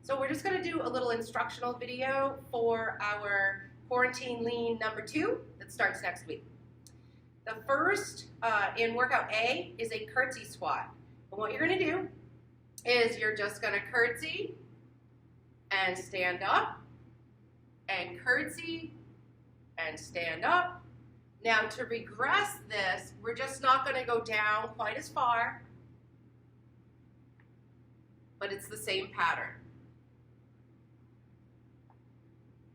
So we're just going to do a little instructional video for our quarantine lean number 2 that starts next week. The first in workout A is a curtsy squat. And what you're going to do is you're just going to curtsy and stand up and curtsy and stand up. Now to regress this, we're just not going to go down quite as far, but it's the same pattern.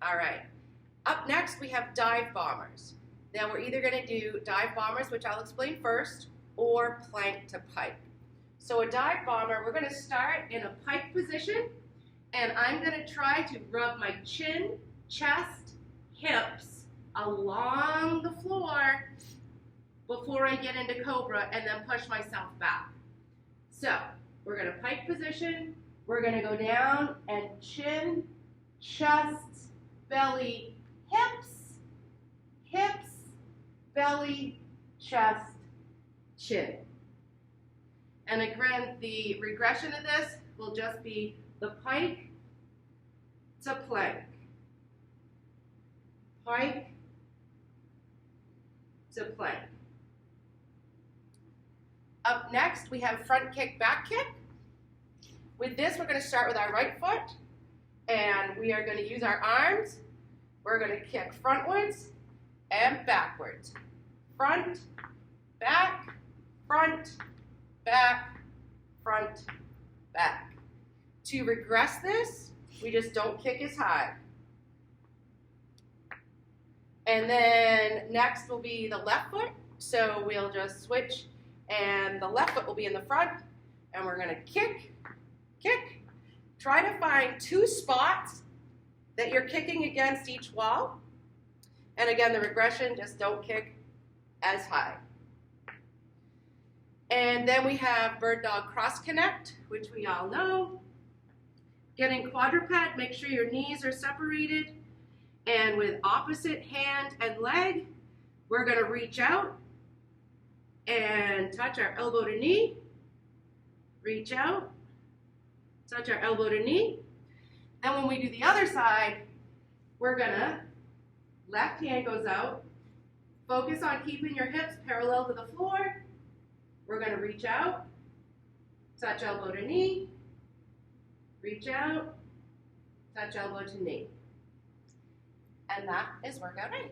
All right, up next we have dive bombers. Now we're either going to do dive bombers, which I'll explain first, or plank to pike. So a dive bomber, we're going to start in a pike position, and I'm going to try to rub my chin, chest, hips along the floor before I get into cobra and then push myself back. So we're going to pike position, we're going to go down and chin, chest, belly, hips, hips, belly, chest, chin. And again, the regression of this will just be the pike to plank. Pike to plank. Up next, we have front kick, back kick. With this, we're going to start with our right foot, and we are going to use our arms. We're going to kick frontwards and backwards. Front, back, front, back, front, back. To regress this, we just don't kick as high. And then next will be the left foot. So we'll just switch, and the left foot will be in the front, and we're going to kick, kick. Try to find 2 spots that you're kicking against each wall. And again, the regression, just don't kick as high. And then we have bird dog cross connect, which we all know. Getting quadruped, make sure your knees are separated. And with opposite hand and leg, we're going to reach out and touch our elbow to knee. Reach out, touch our elbow to knee. Then when we do the other side, we're going to, left hand goes out. Focus on keeping your hips parallel to the floor. We're going to reach out, touch elbow to knee, reach out, touch elbow to knee. And that is workout A.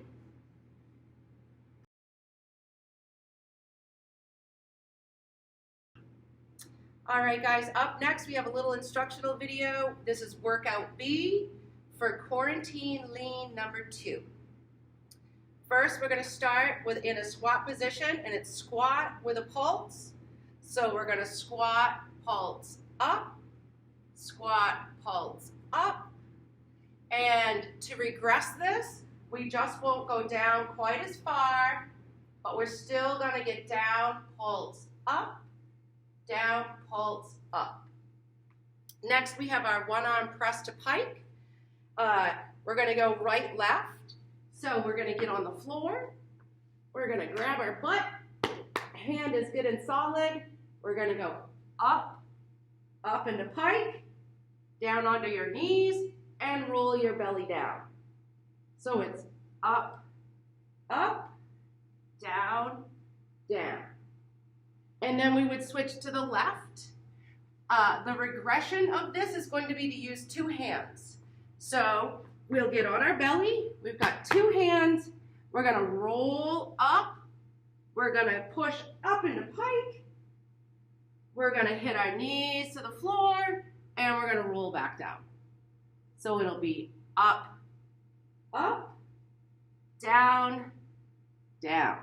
All right, guys, up next we have a little instructional video. This is workout B for quarantine lean number 2. First, we're going to start in a squat position, and it's squat with a pulse. So we're going to squat, pulse up, squat, pulse up. And to regress this, we just won't go down quite as far, but we're still going to get down, pulse up, down, pulse up. Next, we have our one-arm press to pike. We're going to go right, left. So we're going to get on the floor. We're going to grab our butt. Hand is good and solid. We're going to go up, up into pike, down onto your knees, and roll your belly down. So it's up, up, down, down. And then we would switch to the left. The regression of this is going to be to use 2 hands. So we'll get on our belly. We've got 2 hands. We're going to roll up. We're going to push up into pike. We're going to hit our knees to the floor, and we're going to roll back down. So it'll be up, up, down, down.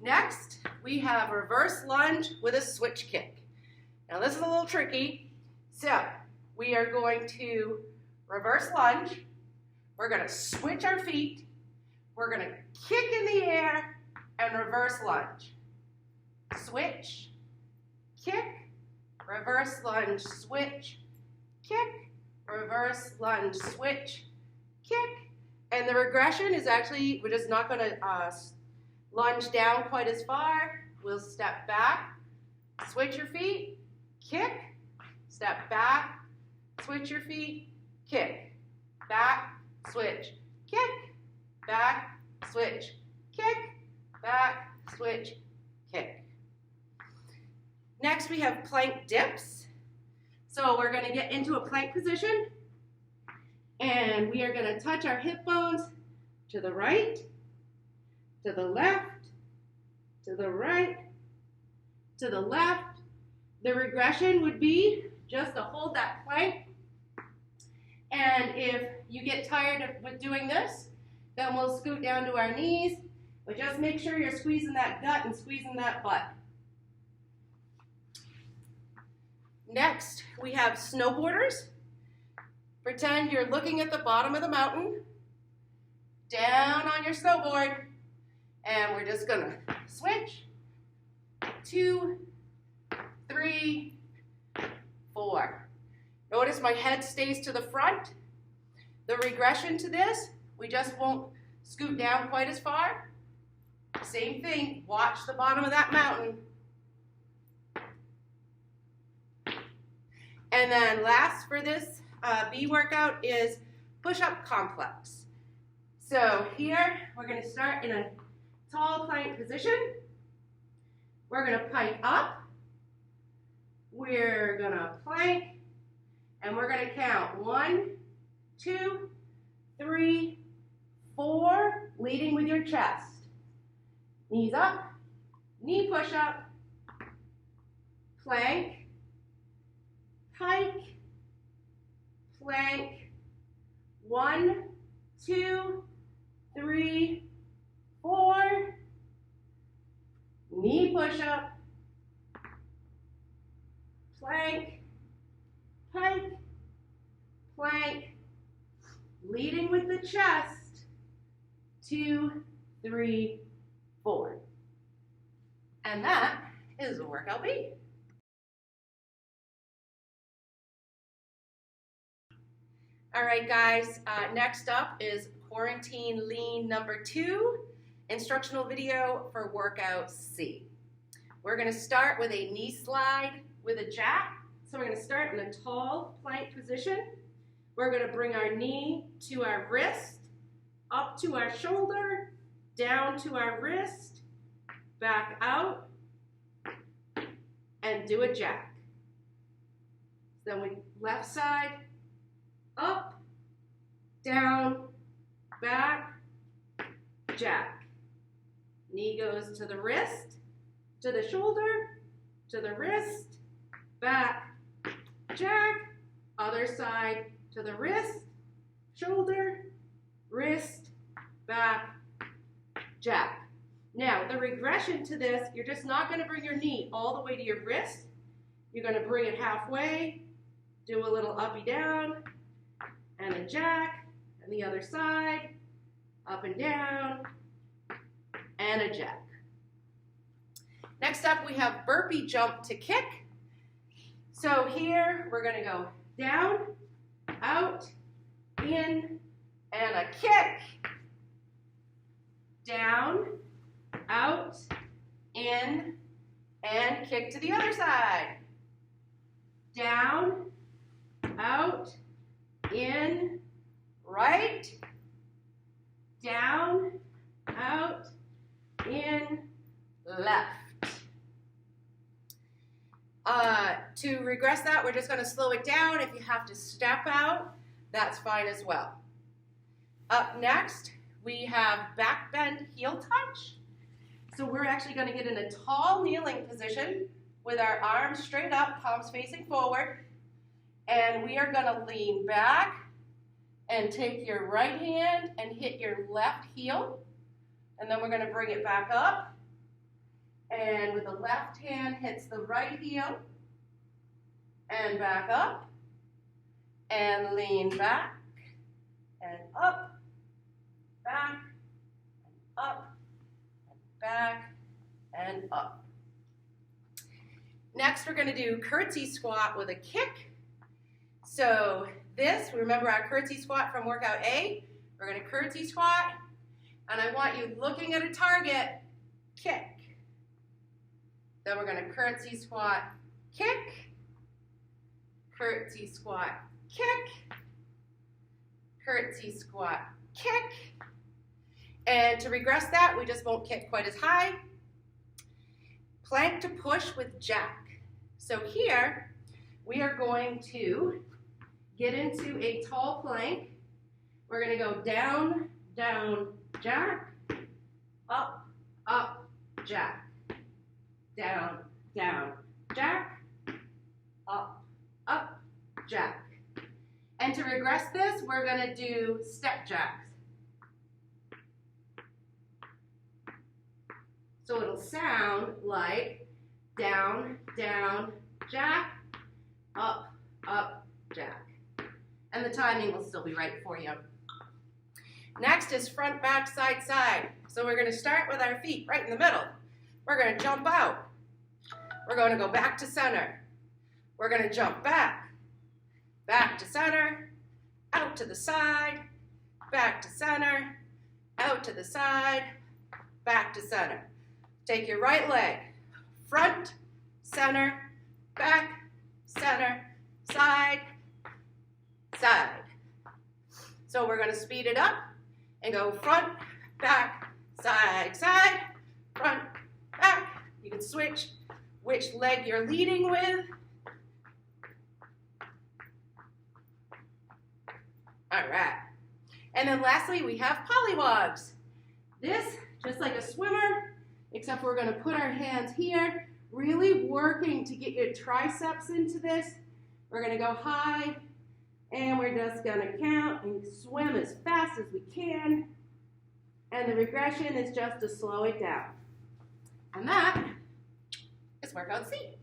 Next, we have reverse lunge with a switch kick. Now this is a little tricky. So we are going to reverse lunge. We're going to switch our feet. We're going to kick in the air and reverse lunge. Switch, kick, reverse lunge, switch, kick, reverse lunge, switch, kick. And the regression is actually, we're just not going to lunge down quite as far. We'll step back, switch your feet, kick, step back, switch your feet, kick, back, switch, kick, back, switch, kick, back, switch, kick. Next we have plank dips. So we're going to get into a plank position and we are going to touch our hip bones to the right, to the left, to the right, to the left. The regression would be just to hold that plank. And if you get tired with doing this, then we'll scoot down to our knees. But just make sure you're squeezing that gut and squeezing that butt. Next, we have snowboarders. Pretend you're looking at the bottom of the mountain, down on your snowboard, and we're just gonna switch. 2, 3, 4. Notice my head stays to the front. The regression to this, we just won't scoot down quite as far. Same thing, watch the bottom of that mountain. And then last for this B workout is push-up complex. So here, we're gonna start in a tall plank position. We're gonna pike up. We're gonna plank, and we're gonna count 1, 2, 3, 4, leading with your chest. Knees up, knee push up, plank, pike, plank, 1, 2, 3, 4, knee push up, plank, pike, plank, leading with the chest, 2, 3, 4. And that is workout B. All right, guys, next up is quarantine lean number 2, instructional video for workout C. We're gonna start with a knee slide with a jack. So we're gonna start in a tall plank position. We're gonna bring our knee to our wrist, up to our shoulder, down to our wrist, back out, and do a jack. Then we left side, up, down, back, jack. Knee goes to the wrist, to the shoulder, to the wrist, back, jack. Other side to the wrist, shoulder, wrist, back, jack. Now, the regression to this, you're just not going to bring your knee all the way to your wrist. You're going to bring it halfway, do a little uppy down, and a jack, and the other side, up and down, and a jack. Next up, we have burpee jump to kick. So here, we're going to go down, out, in, and a kick. Down, out, in, and kick to the other side. Down, out, in, right, down, out, in, left. To regress that, we're just going to slow it down. If you have to step out, that's fine as well. Up next, we have back bend heel touch. So we're actually going to get in a tall kneeling position with our arms straight up, palms facing forward. And we are going to lean back and take your right hand and hit your left heel. And then we're going to bring it back up. And with the left hand hits the right heel. And back up. And lean back. And up. Back. And up. And back. And up. Next, we're going to do curtsy squat with a kick. So this, remember our curtsy squat from workout A? We're going to curtsy squat, and I want you looking at a target, kick. Then we're going to curtsy squat, kick, curtsy squat, kick, curtsy squat, kick. And to regress that, we just won't kick quite as high. Plank to push with jack. So here, we are going to get into a tall plank. We're going to go down, down, jack, up, up, jack, down, down, jack, up, up, jack. And to regress this, we're going to do step jacks. So it'll sound like down, down, jack, up, up, jack. And the timing will still be right for you. Next is front, back, side, side. So we're going to start with our feet right in the middle. We're going to jump out. We're going to go back to center. We're going to jump back, back to center, out to the side, back to center, out to the side, back to center. Take your right leg, front, center, back, center, side, side. So we're going to speed it up and go front, back, side, side, front, back. You can switch which leg you're leading with. All right. And then lastly, we have pollywogs. This, just like a swimmer, except we're going to put our hands here, really working to get your triceps into this. We're going to go high, and we're just going to count and swim as fast as we can. And the regression is just to slow it down. And that is workout C.